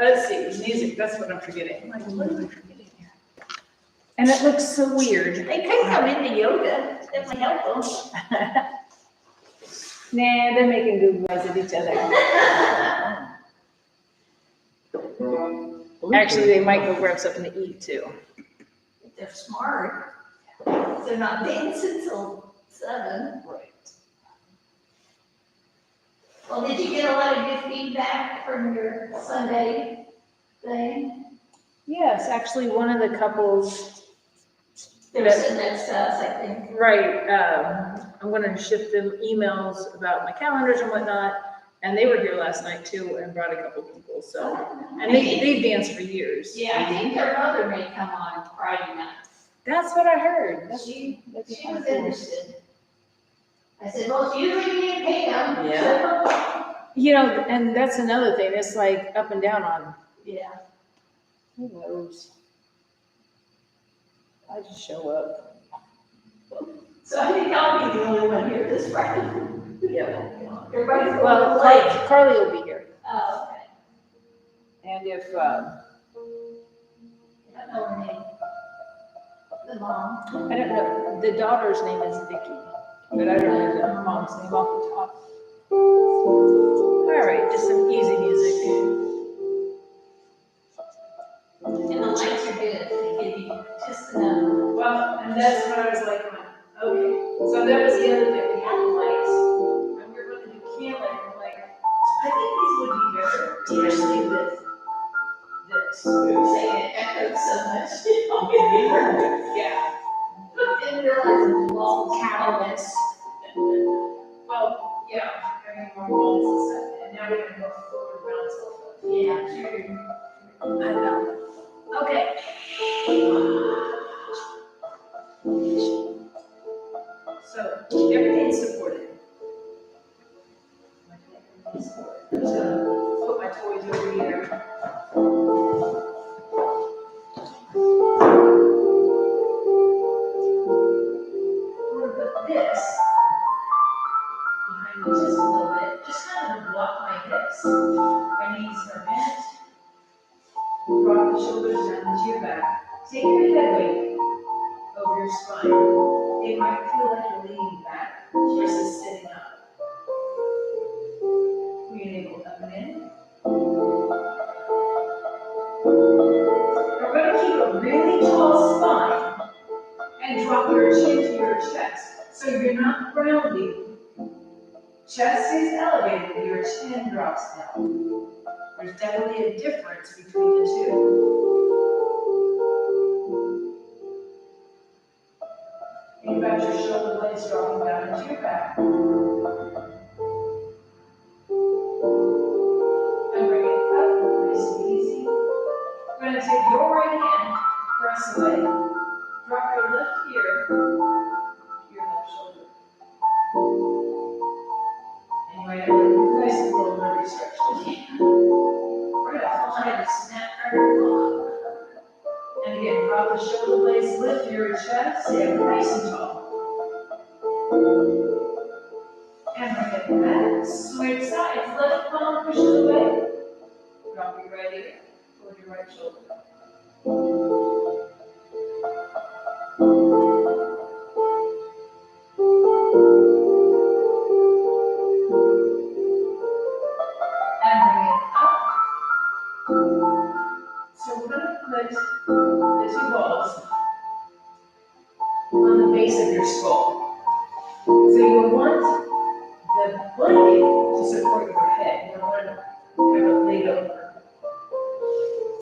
Let's see, music, that's what I'm forgetting. Like, what am I forgetting here? And it looks so weird. They could come into yoga, that might help them. Nah, they're making good eyes at each other. Actually, they might go grab something to eat too. If they're smart, they're not dancing till 7. Right. Well, did you get a lot of good feedback from your Sunday thing? Yes, actually, one of the couples, They were sitting next to us, I think. right, I'm gonna ship them emails about my calendars and whatnot, and they were here last night too and brought a couple people, so. And they've danced for years. Yeah, I think their mother may come on Friday nights. That's what I heard. She That'd be was kinda cool. interested. I said, well, it's usually me and Pam. Yeah. You know, and that's another thing, it's like up and down on, Yeah. who knows? I just show up. So I think I'll be the only one here this Friday. Yeah. Everybody's going Well, to play. Carly will be here, Oh, okay. and if, I don't know her name. The mom. I don't know, the daughter's name is Vicky, but I don't know the mom's name off the top. All right, just some easy music. And the lights are good. They give you just enough. Well, and that's what I was like, okay, so that was the other thing, we had the lights, and we were gonna do camera, and we're like, I think these would be better, especially with this. Saying it echoed so much. I'll get me hurt. Yeah. Didn't realize the walls Cabinets. Well, yeah, having more walls and stuff, and now we have more floor around stuff. Yeah, true. I know. Okay. So, everything's supported. Everything's supported. I'm just gonna put my toys over here. I'm gonna put this behind me just a little bit, just kind of to block my hips. My knees are bent. Drop the shoulders down into your back. Take your head weight over your spine. It might feel like you're leaning back versus sitting up. Breathing up and in. We're going to keep a really tall spine and drop your chin to your chest. So you're not grounding. Chest is elevated, your chin drops down. There's definitely a difference between the two. Think about your shoulder blades dropping down into your back. And bring it up, nice and easy. We're going to take your right hand, press away, drop your left ear to your left shoulder. And right hand, nice and little nervy stretch. We're going to find a snap right along. And again, drop the shoulder blades, lift your chest, stand nice and tall. And bring it back, switch sides, left palm pushes away. Drop your right ear, hold your right shoulder. And bring it up. So we're going to put the two balls on the base of your skull. So you want the blanket to support your head. You don't want to have it laid over.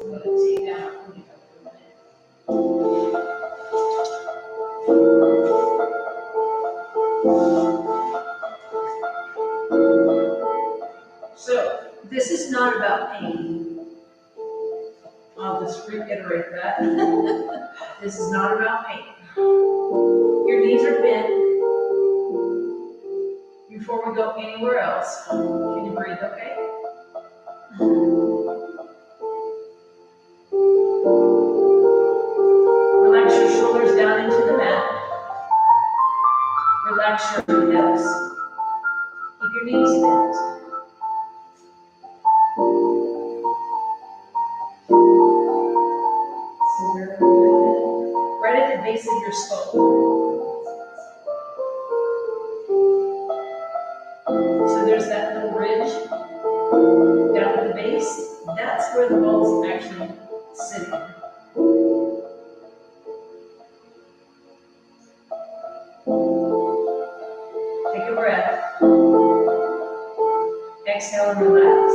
I'm going to take down our ponytail for a minute. So this is not about pain. I'll just reiterate that. This is not about pain. Your knees are bent. Before we go anywhere else, can you breathe okay? Relax your shoulders down into the mat. Relax your hips. Keep your knees bent. Exhale and relax.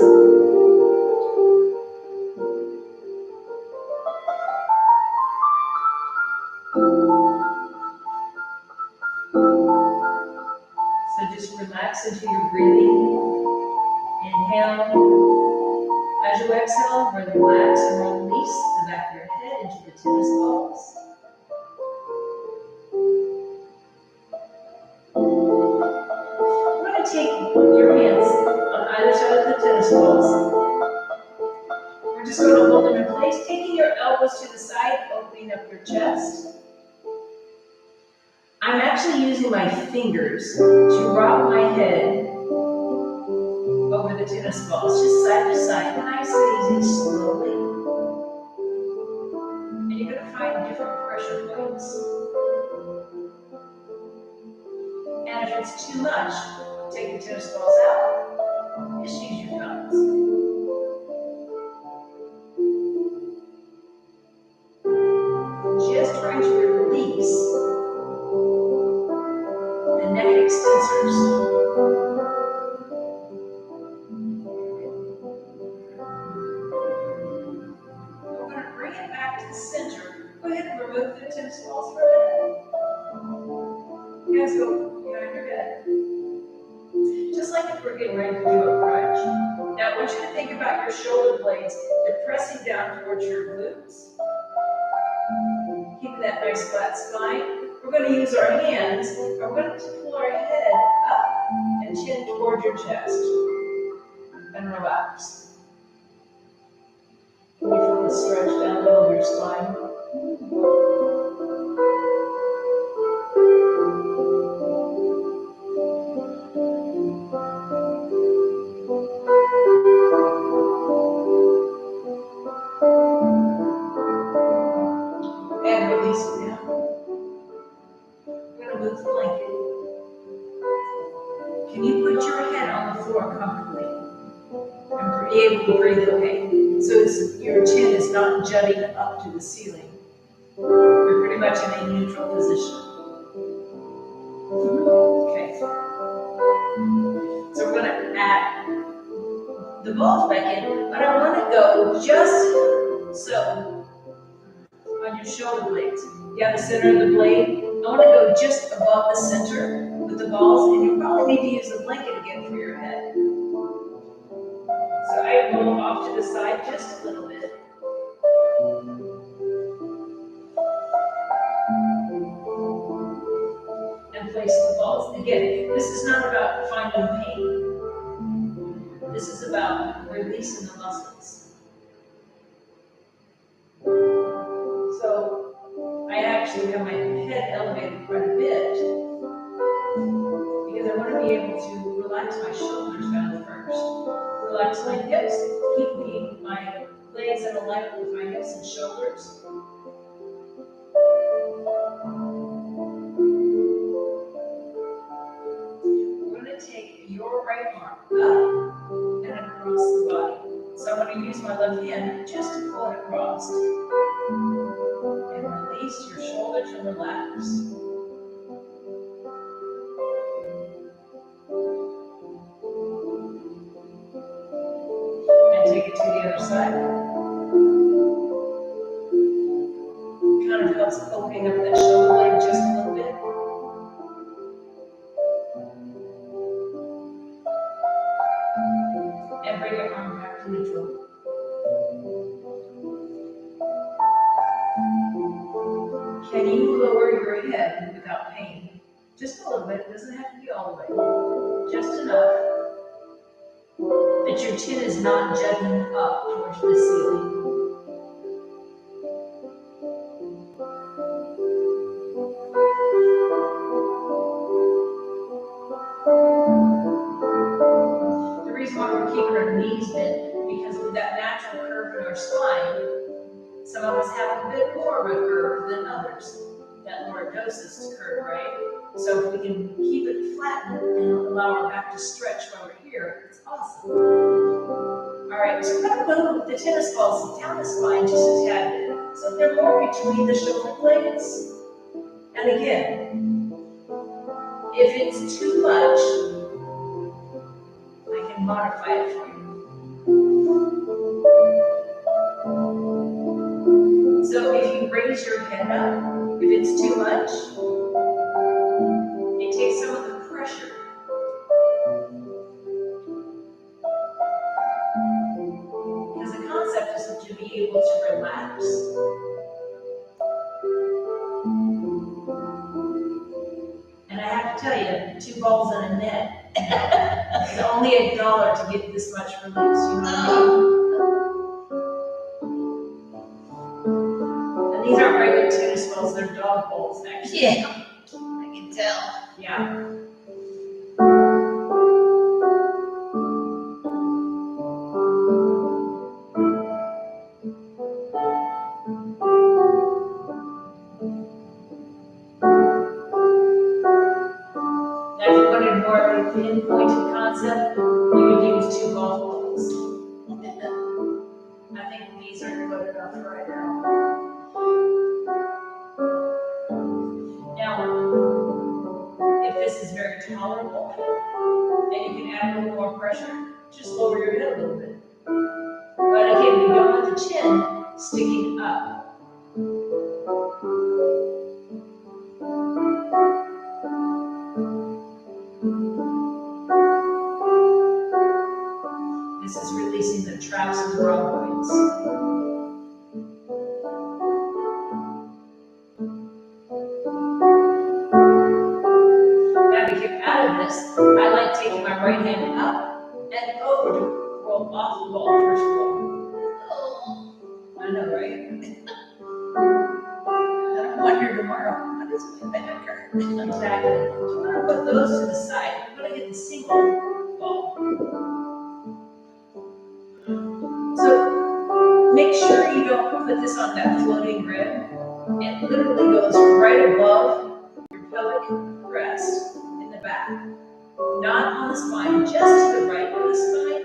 So just relax into your breathing. Inhale. As you exhale, relax and release the back of your head into the tennis balls. We're going to take your hands on either side of the tennis balls. We're just going to hold them in place, taking your elbows to the side, opening up your chest. I'm actually using my fingers to rock my head over the tennis balls, just side to side, nice and easy, slowly. And you're going to find different pressure points. And if it's too much, take the tennis balls out, just use your thumbs. Just trying to release the neck extensors. We're going to bring it back to the center. Go ahead and remove the tennis balls for a minute. Hands go behind your head. Just like if we're getting ready to do a crunch. Now I want you to think about your shoulder blades depressing down towards your glutes. Keeping that nice flat spine. We're going to use our hands. We're going to pull our head up and chin toward your chest. And relax. Can you feel the stretch down the middle of your spine? And release it down. We're going to move the blanket. Can you put your head on the floor comfortably? And be able to breathe okay? So your chin is not jutting up to the ceiling. You're pretty much in a neutral position. Okay. So we're going to add the balls back in, but I want to go just so on your shoulder blades. You have the center of the blade. I want to go just above the center with the balls, and you probably need to use a blanket again for your head. So I roll off to the side just a little bit. And place the balls. Again, this is not about finding pain. This is about releasing the muscles. So I actually have my head elevated quite a bit because I want to be able to relax my shoulders down first. Relax my hips, keep my legs in alignment with my hips and shoulders. We're going to take your right arm up and across the body. So I'm going to use my left hand just to pull it across. And release your shoulders and relax. And take it to the other side. Kind of helps opening up that shoulder blade just a little bit. And bring your arm back to neutral. Can you lower your head without pain? Just a little bit. It doesn't have to be all the way. Just enough that your chin is not jutting up towards the ceiling. The reason why we're keeping our knees bent, because with that natural curve in our spine, some of us have a bit more of a curve than others. That lordosis curve, right? So if we can keep it flattened and allow our back to stretch while we're here, it's awesome. All right, so we're going to move the tennis balls down the spine just a tad bit, so they're more between the shoulder blades. And again, if it's too much, I can modify it for you. So if you raise your head up, if it's too much, it takes some of the pressure. Because the concept is to be able to relax. And I have to tell you, 2 balls in a net is only $1 to get this much release, you know what I mean? And these aren't regular tennis balls, they're dog balls, actually. Yeah, I can tell. Yeah. Now, if you wanted more of a pinpointed concept, you would use 2 golf balls. I think these are good enough for right now. Now, if this is very tolerable, and you can add a little more pressure, just lower your head a little bit. But again, we don't want the chin sticking up. This is releasing the traps and rhomboids. Now to get out of this, I like taking my right hand up and over to roll off the ball first of all. I know, right? I wonder tomorrow, how does my back hurt? Exactly. So we're going to put those to the side. We're going to get the single ball. So make sure you don't put this on that floating rib. It literally goes right above your pelvic rest in the back. Not on the spine, just to the right of the spine.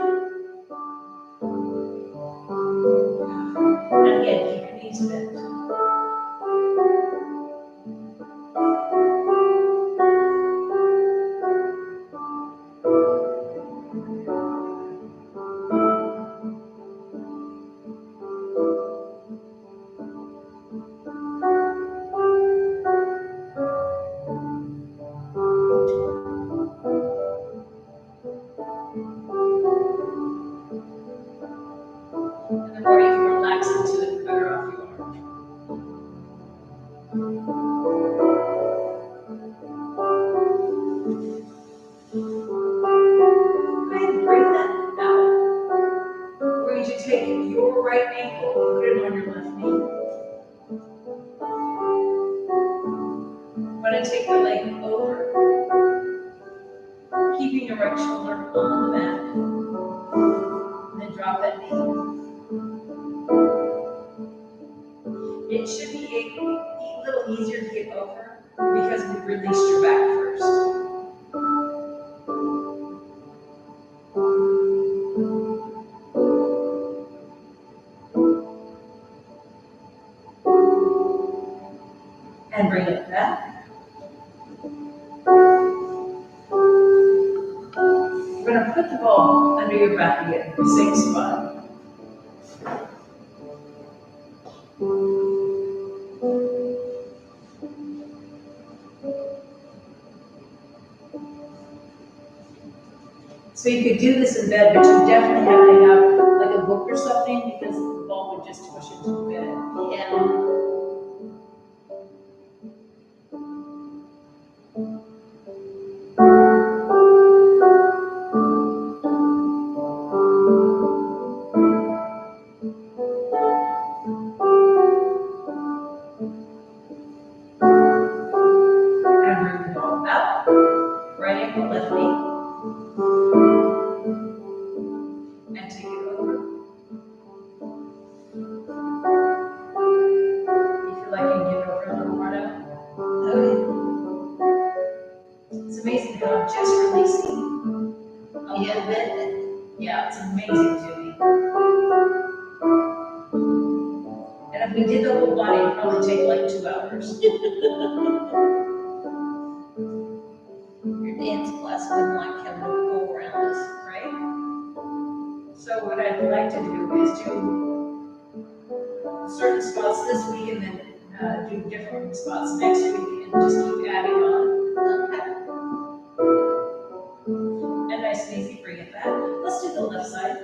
And again, keep your knees bent. And the more you can relax into it, the better off you are. Go ahead and bring that out. We're going to take your right ankle, put it on your left knee. We're going to take the leg over, keeping your right shoulder on the mat. And then drop that knee. It should be a little easier to get over because we released your back first. And bring it back. We're going to put the ball under your back again, same spot. So you could do this in bed, but you definitely have to have like a book or something because the ball would just push into the bed. Yeah. And bring the ball out. Right ankle, left knee. And take it over. You feel like you can get it over a little more now? Okay. It's amazing how I'm just releasing a little bit. Yeah, it's amazing to me. And if we did the whole body, it'd probably take like 2 hours. Your dance class wouldn't like having to go around us. Right? So what I'd like to do is do certain spots this week and then do different spots next week and just keep adding on. And nice and easy, bring it back. Let's do the left side.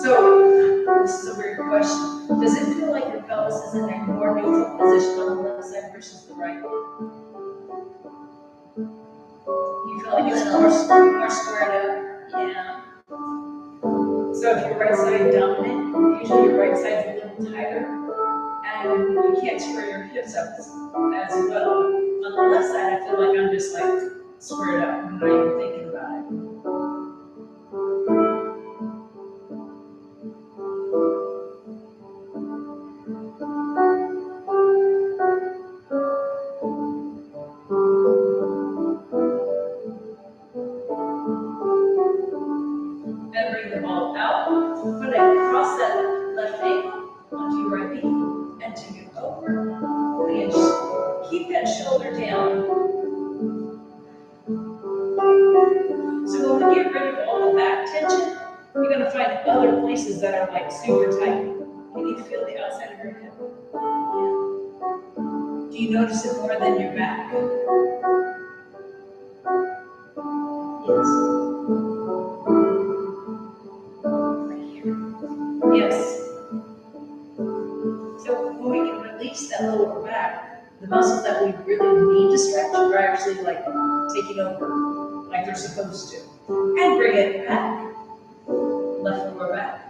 So this is a weird question. Does it feel like your pelvis is in a more neutral position on the left side versus the right? You feel like it's more squared up? Yeah. So if your right side dominant, usually your right side's a little tighter, and you can't square your hips up as well. On the left side, I feel like I'm just like squared up. I'm not even thinking about it. Then bring the ball out. Put it across that left ankle onto your right knee, and take it over. Keep that shoulder down. So when we get rid of all the back tension, you're going to find other places that are like super tight. Can you feel the outside of your hip? Yeah. Do you notice it more than your back? Yes. Right here. Yes. So when we can release that lower back, the muscles that we really need to stretch are actually like taking over, like they're supposed to. And bring it back. Left lower back.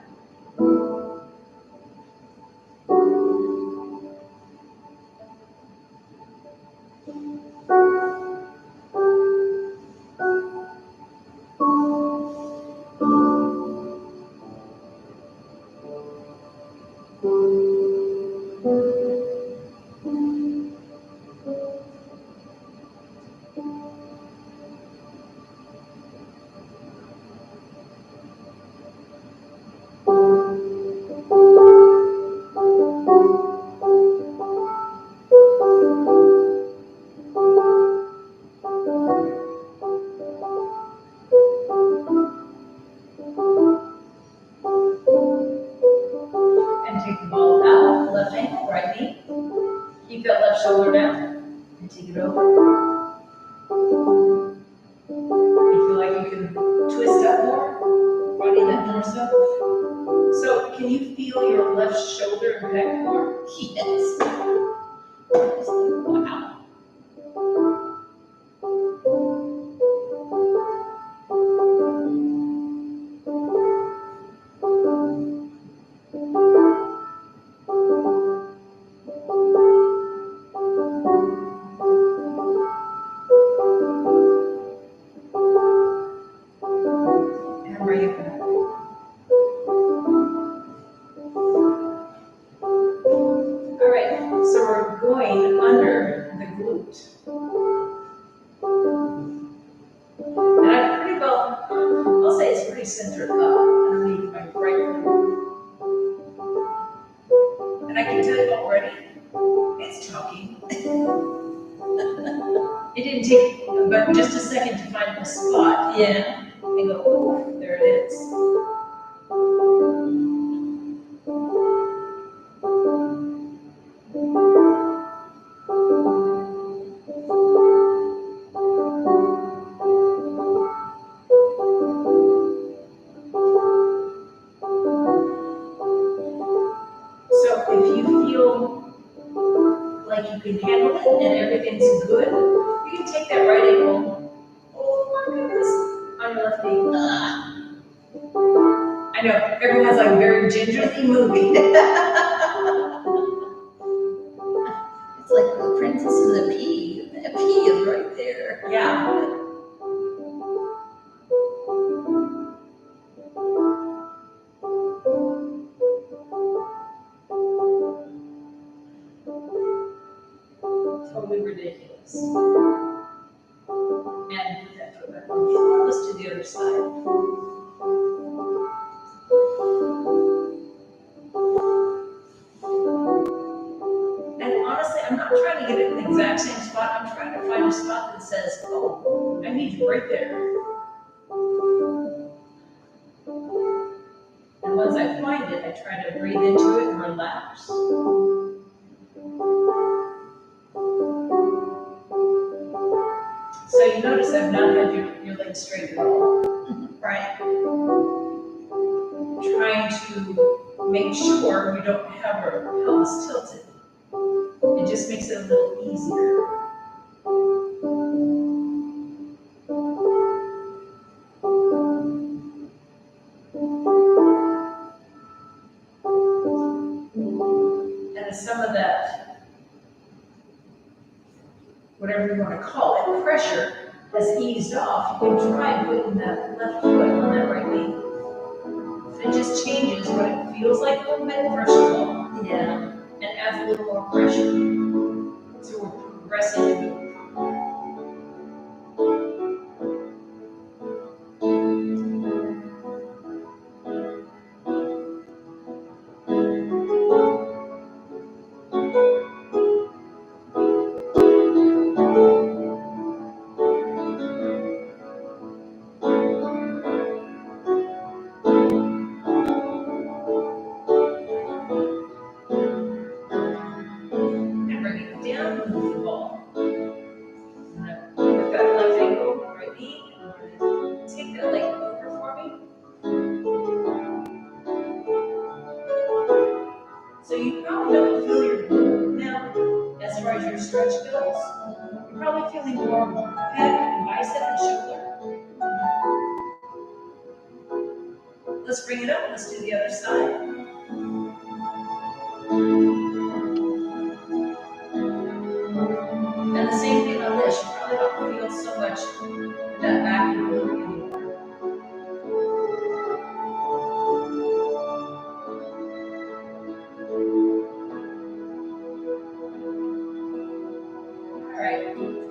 And take the ball out, left ankle, right knee. Keep that left shoulder down and take it over. You feel like you can twist up more, body that torso. So can you feel your left shoulder and back more? Yes. Wow. And bring it back. All right, so we're going under the glute. And I'm pretty well, I'll say it's pretty centered up underneath my right glute. And I can tell you already, it's talking. It didn't take but just a second to find the spot. Yeah. And go, oh, there it is. So if you feel like you can handle it and everything's good, you can take that right ankle. Oh my goodness. On your left knee. I know, everyone's like very gingerly moving. It's like the princess and the pea. That pea is right there. Yeah. Totally ridiculous. And put that foot back on the floor. Let's do the other side. trying to get it in the exact same spot. I'm trying to find a spot that says, oh, I need you right there. And once I find it, I try to breathe into it and relax. So you notice I've not had your legs straight at all. Right? Trying to make sure you don't have your pelvis tilted. It just makes it a little easier. And as some of that, whatever you want to call it, pressure has eased off, you can try putting that left foot on that right knee. It just changes what it feels like a little bit, first of all. Yeah. And adds a little more pressure. So we're progressing. And bring it down, move the ball. Work that left ankle, right knee. Take that leg over for me. So you probably don't feel your glute now as far as your stretch goes. You're probably feeling more pec and bicep and shoulder. Let's bring it up. Let's do the other side. And the same thing on this. You probably don't feel so much that back and glute anymore. All right,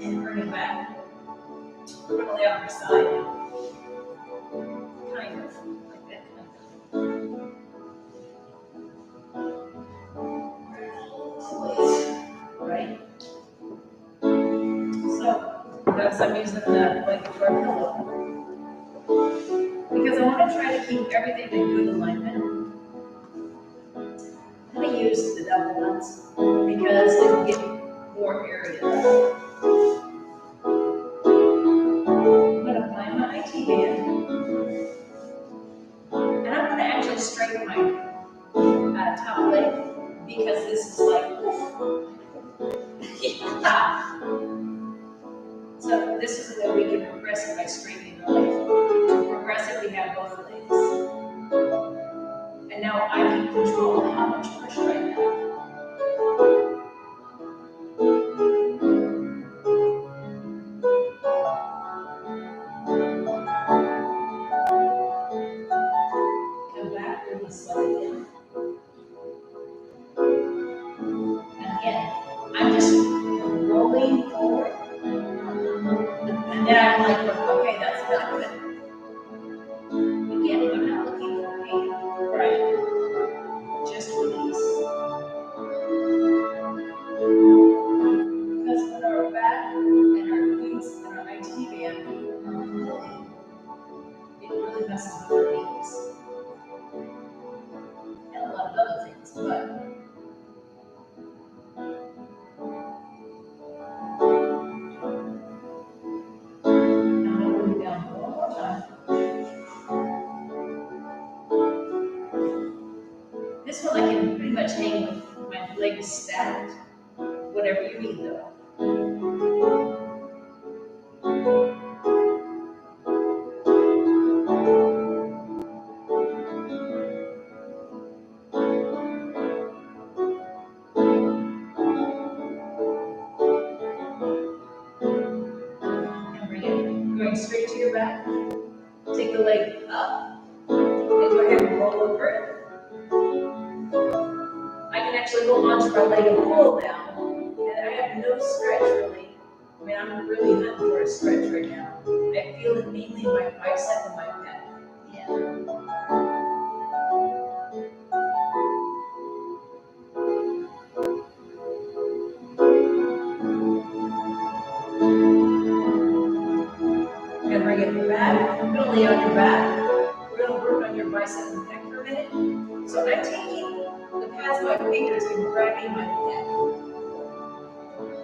and bring it back. We're on the other side. Kind of like that. Right? So that's I'm using that like for a pillow. Because I want to try to keep everything in good alignment. I'm going to use the double ones because it will give more area. I'm going to find my IT band. And I'm going to actually straighten my top leg because this is like, yeah. So this is the way we can progress it by straightening the leg. To progress it, we have both legs. And now I can control how much pressure I have. Come back, really slow it down. And again, I'm just rolling forward. And then I'm like, okay, that's not good. Again, I'm not looking for pain. Right. Just release. Because when our back and our glutes and our IT band are pulling, it really messes with our knees. And a lot of other things, but I'm going to bring it down one more time. This one I can pretty much hang with my legs stacked, whatever you need though. And bring it, going straight to your back. Take the leg up, and go ahead and roll over it. I can actually hold on to my leg and pull down, and I have no stretch really. I mean, I'm really hunting for a stretch right now. I feel it mainly in my bicep and my pec. Yeah. your back. We're going to work on your bicep and pec for a minute. So I'm taking the pads of my fingers and grabbing my pec.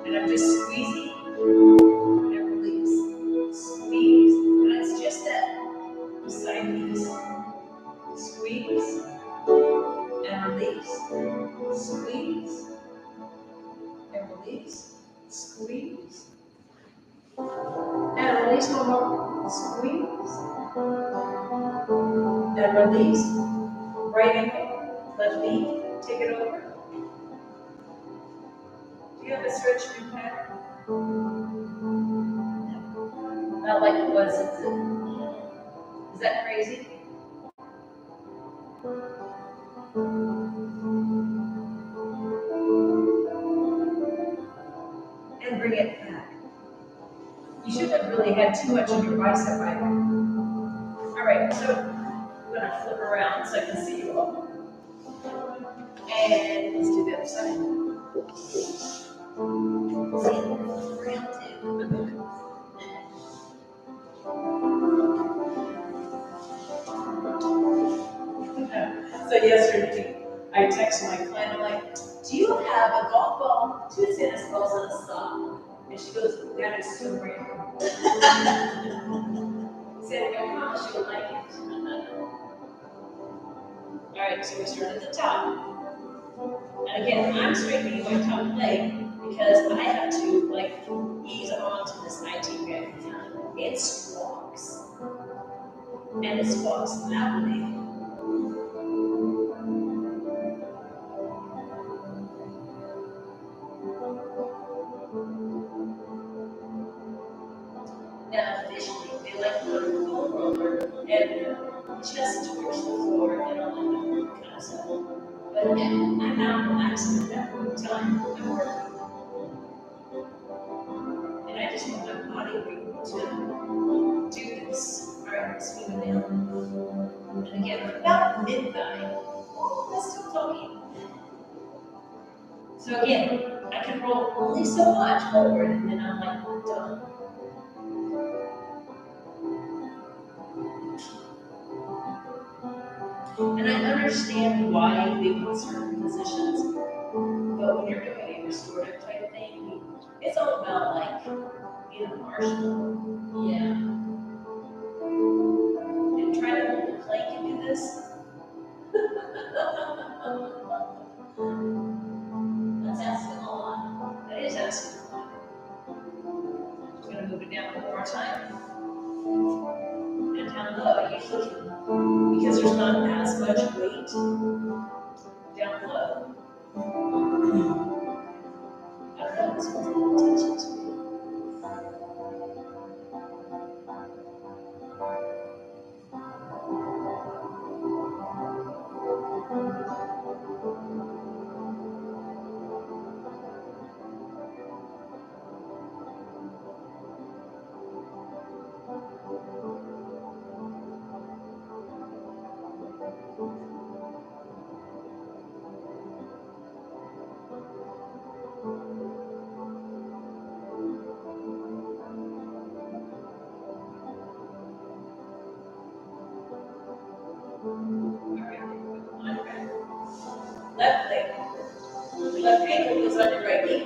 And I'm just squeezing and release. Squeeze. And it's just that side piece. Squeeze and release. Squeeze and release. Squeeze and release one more. Squeeze and release. Right ankle, left knee, take it over. Do you have a stretch in your pec? Not like it was. Is that crazy? And bring it back. You shouldn't have really had too much in your bicep either. All right, so I'm going to flip around so I can see you all. And let's do the other side. See, round two. So yesterday, I texted my client, I'm like, do you have a golf ball, 2 tennis balls, and a sock? And she goes, that is so random. Said, I promise you will like it. All right, so we start at the top. And again, I'm straightening my top leg because I have to like ease onto this IT bed. It squawks. And it squawks loudly. Now, officially, they like to put a foam roller and chest towards the floor and all that kind of stuff. But again, I'm not relaxing at that point in time. I'm working. And I just want my body to do this. All right, let's move it down. And again, about mid-thigh. Let's still talking. So again, I can roll only so much forward, and then I'm like, done. And I understand why they want certain positions, but when you're doing a restorative type thing, it's all about like being a marshmallow. Yeah. And try to hold the plank and do this. That's asking a lot. That is asking a lot. I'm going to move it down one more time. And down low, usually, because there's not as much weight down low. I don't know, this one's a little touchy to me. Left leg. Left ankle goes on your right knee.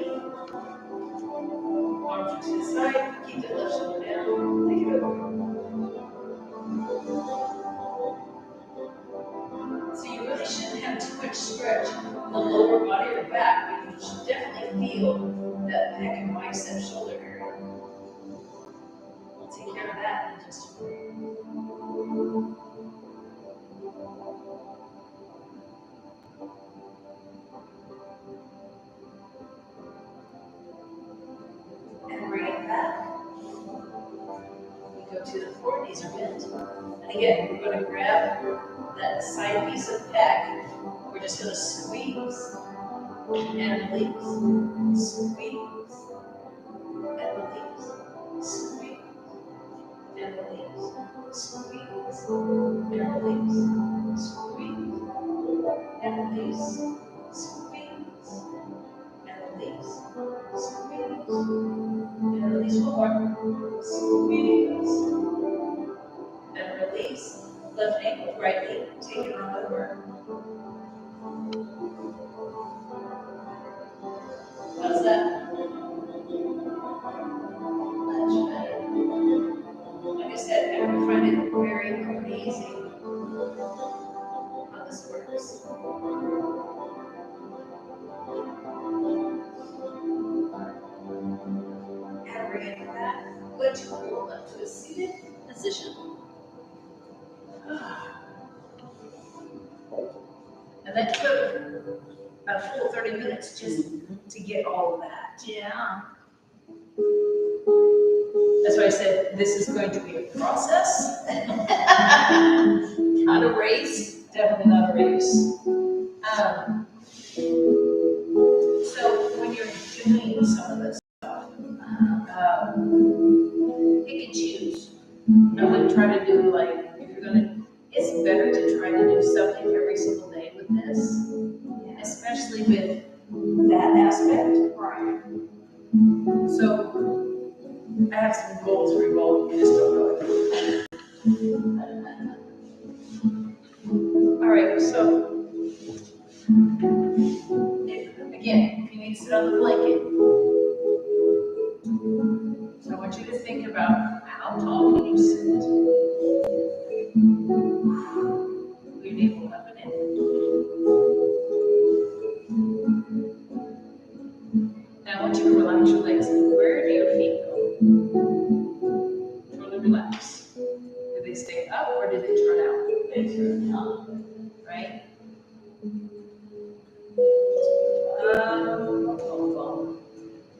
Arms are to the side. Keep the left shoulder down. Take it over. So you really shouldn't have too much stretch in the lower body or back, but you should definitely feel that pec and bicep shoulder area. We'll take care of that in just a minute. And bring it back. We go to the floor, knees are bent. And again, we're going to grab that side piece of pec. We're just going to squeeze and release. Squeeze and release. Squeeze and release. Squeeze and release. Squeeze and release. Squeeze and release. Squeeze and release. One more. Squeeze and then release. Left ankle with right knee, take it on over. How's that? Much better. Like I said, I find it very amazing how this works. And bring it back. Good to roll up to a seated position. And that took a full 30 minutes just to get all of that. Yeah. That's why I said this is going to be a process. Not a race. Definitely not a race. So when you're doing some of this stuff, you can choose. I wouldn't try to do like, if you're gonna, it's better to try to do something every single day with this, especially with that aspect. Right. So I have some goals for you all, you just don't know it. All right, so if you need to sit on the blanket, so I want you to think about how tall can you sit? Your navel up and in. Now I want you to relax your legs. Where do your feet go? Totally relax. Do they stay up or do they turn out? They turn out. Right?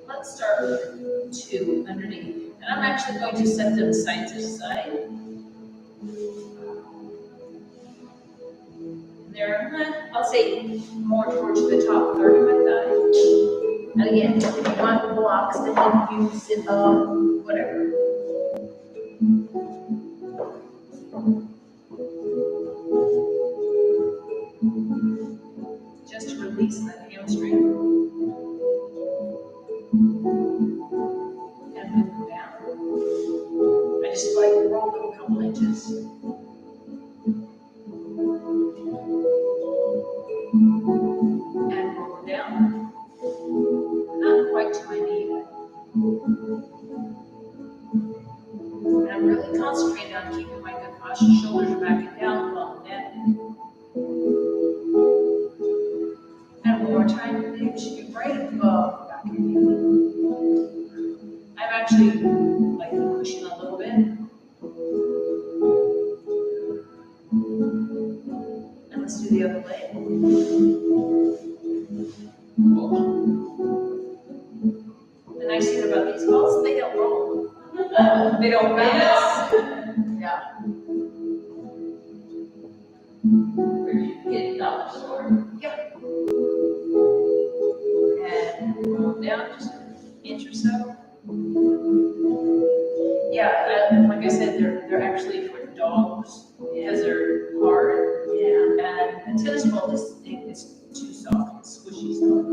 Let's start with 2 underneath. And I'm actually going to set them side to side. They're, I'll say, more towards the top third of my thigh. And again, if you want blocks to help you sit up, whatever. Just to release that hamstring. And move down. I just like roll them a couple inches. And roll down. Not quite to my knee yet. And I'm really concentrating on keeping my good posture. Shoulders are back and down, long neck. And one more time, it should be right above the back of your knee. I'm actually like pushing a little bit. And let's do the other leg. The nice thing about these balls, they don't roll. They don't bounce. Yeah. Where you get dollar store. Yeah. And roll down just an inch or so. Yeah, like I said, they're actually for dogs because they're hard. Yeah. And the tennis ball is too soft, it's squishy soft.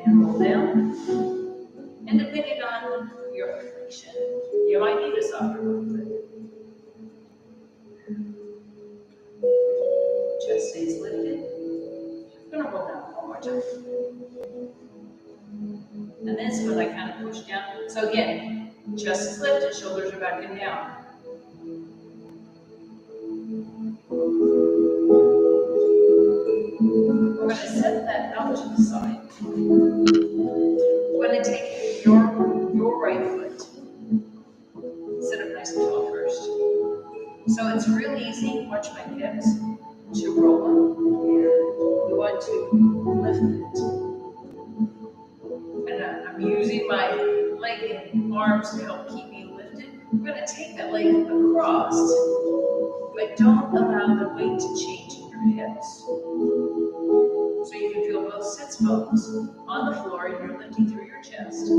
And roll down. And depending on your affliction, you might need a softer one. Chest stays lifted. I'm gonna roll down one more time. And this one I kind of push down. So again, chest is lifted, shoulders are back and down. We're going to set that out to the side. We're going to take your right foot. Sit up nice and tall first. So it's real easy, watch my hips, to roll up. We want to lift it. And I'm using my leg and arms to help keep me lifted. We're going to take that leg across, but don't allow the weight to change in your hips. So you can feel both sits bones on the floor and you're lifting through your chest.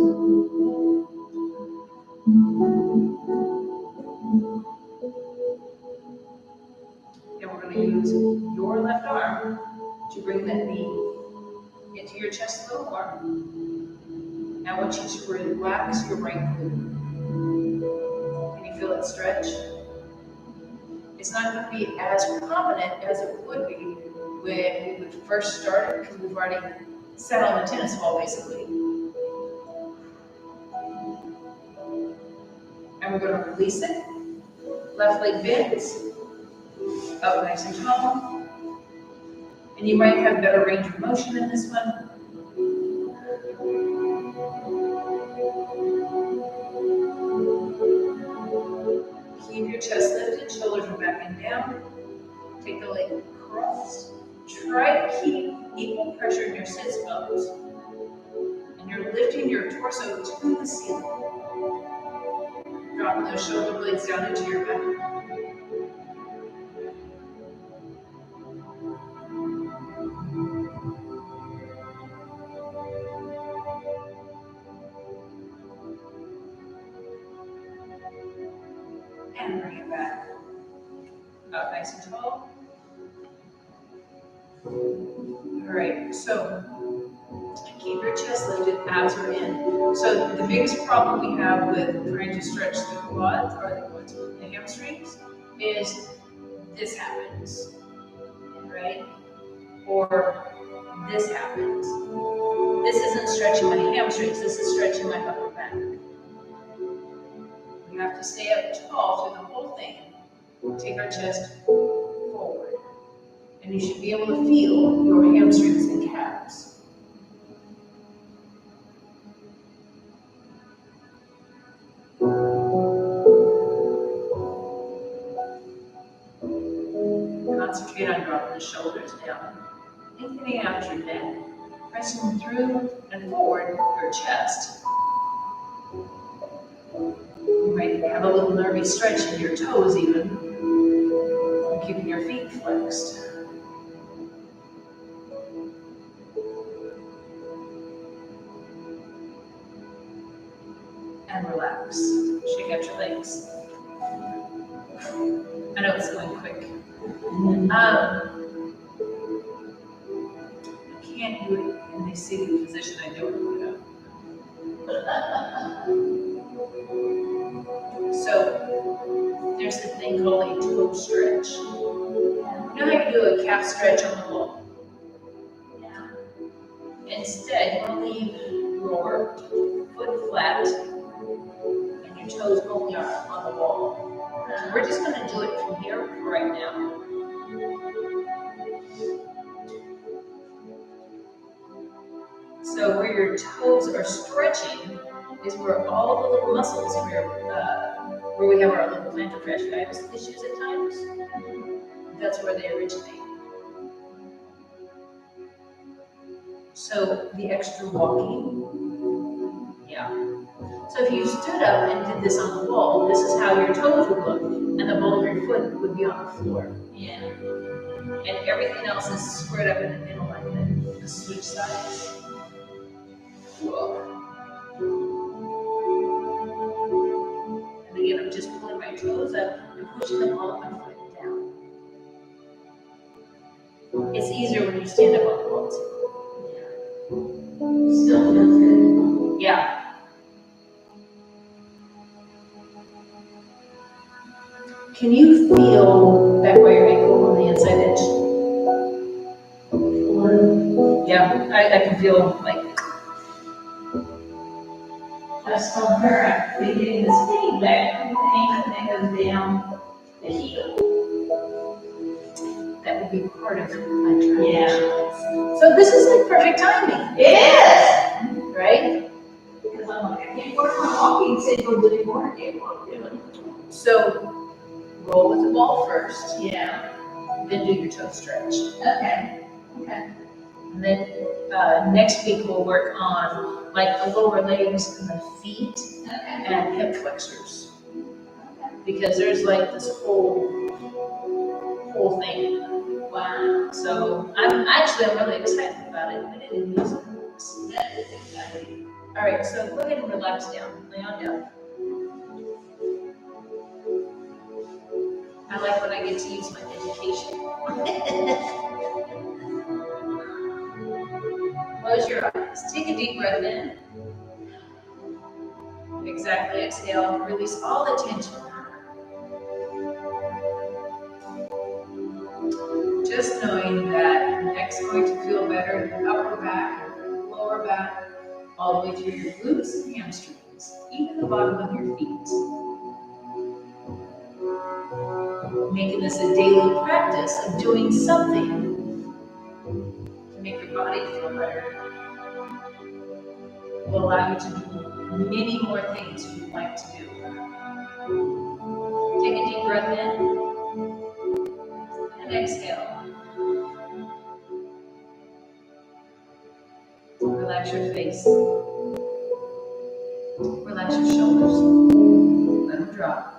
And we're going to use your left arm to bring that knee into your chest a little more. I want you to relax your right glute. Can you feel it stretch? It's not going to be as prominent as it would be when we would first start, because we've already sat on the tennis ball basically. And we're going to release it. Left leg bends, up nice and tall. And you might have better range of motion in this one. Keep your chest lifted, shoulders are back and down. Take the leg across. Try to keep equal pressure in your sits bones. And you're lifting your torso to the ceiling. Dropping those shoulder blades down into your back. And bring it back. Up nice and tall. Alright, so keep your chest lifted, abs are in. So the biggest problem we have with trying to stretch the quads, or the hamstrings, is this happens, right? Or this happens. This isn't stretching my hamstrings, this is stretching my upper back. You have to stay up tall through the whole thing. Take our chest forward. And you should be able to feel your hamstrings and calves. Concentrate on dropping the shoulders down, lengthening out your neck, pressing through and forward your chest. You might have a little nervy stretch in your toes even, and keeping your feet flexed. And relax. Shake out your legs. I know it's going quick. I can't do it in the seated position. I know it. So there's a thing called a toe stretch. You know how you do a calf stretch on the wall? Yeah. Instead, you want to leave your foot flat and your toes only are on the wall. We're just going to do it from here right now. So where your toes are stretching is where all the little muscles, where we have our little plantar fasciitis issues at times, that's where they originate. So the extra walking, yeah. So if you stood up and did this on the wall, this is how your toes would look, and the ball of your foot would be on the floor. Yeah. And everything else is squared up in the middle like that. Just switch sides. Whoa. And again, I'm just pulling my toes up and pushing them all up my foot down. It's easier when you stand up on the wall too. Still feels good. Yeah. Can you feel back by your ankle on the inside edge? Yeah, I can feel like. That's from her. I've been getting this feedback from the ankle that goes down the heel. That would be part of my training. Yeah. So this is like perfect timing. It is! Right? Because I'm like, I can't work my walking signals anymore. I can't walk doing. So roll with the ball first, Yeah. then do your toe stretch. Okay. Okay. And then next week we'll work on like the lower legs and the feet Okay. and hip flexors. Because there's like this whole thing. Wow. So I'm really excited about it, but it is That is exciting. all right, so go ahead and relax down. Lay on down. I like when I get to use my education. Close your eyes. Take a deep breath in. Exactly. Exhale. Release all the tension. Just knowing that your neck's going to feel better in your upper back, your lower back, all the way through your glutes and hamstrings, even the bottom of your feet. Making this a daily practice of doing something to make your body feel better will allow you to do many more things you'd like to do. Take a deep breath in and exhale. Relax your face. Relax your shoulders. Let them drop.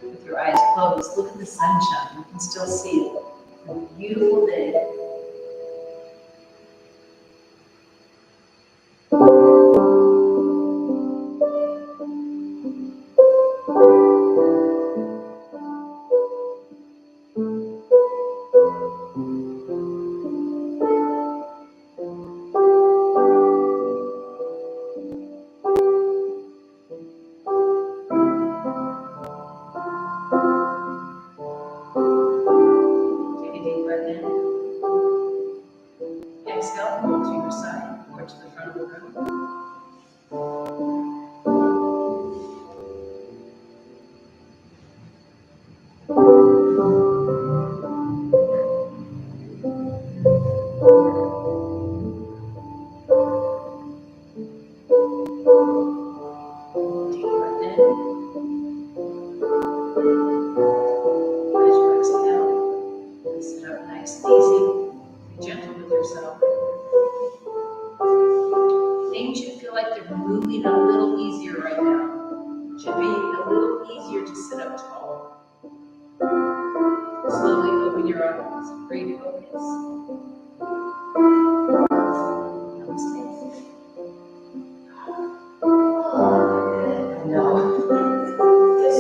With your eyes closed, look at the sunshine. You can still see it. A beautiful day. Take a deep breath in. Exhale, roll to your side or to the front of the room. Deep breath in. As you exhale, sit up nice and easy. Be gentle with yourself. Things you feel like they're moving a little easier right now. It should be a little easier to sit up tall. Slowly open your eyes. Breathe focus. Namaste. No.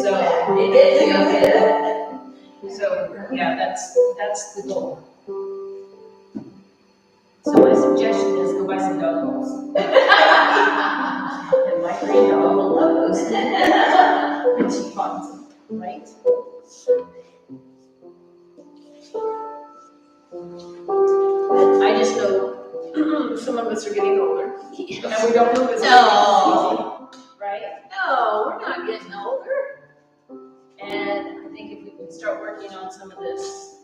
So it is. So yeah, that's the goal. So my suggestion is go buy some dog balls. And my green dog will love those. And she finds them, right? I just know some of us are getting older. And we don't move as much. Right? No, we're not getting older. And I think if we can start working on some of this,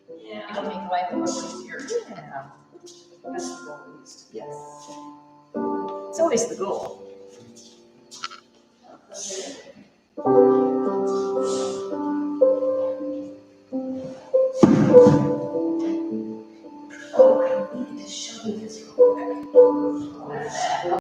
it'll make life a little easier. Yeah. That's the goal, at least. Yes. It's always the goal. Oh, I need to show you this real quick.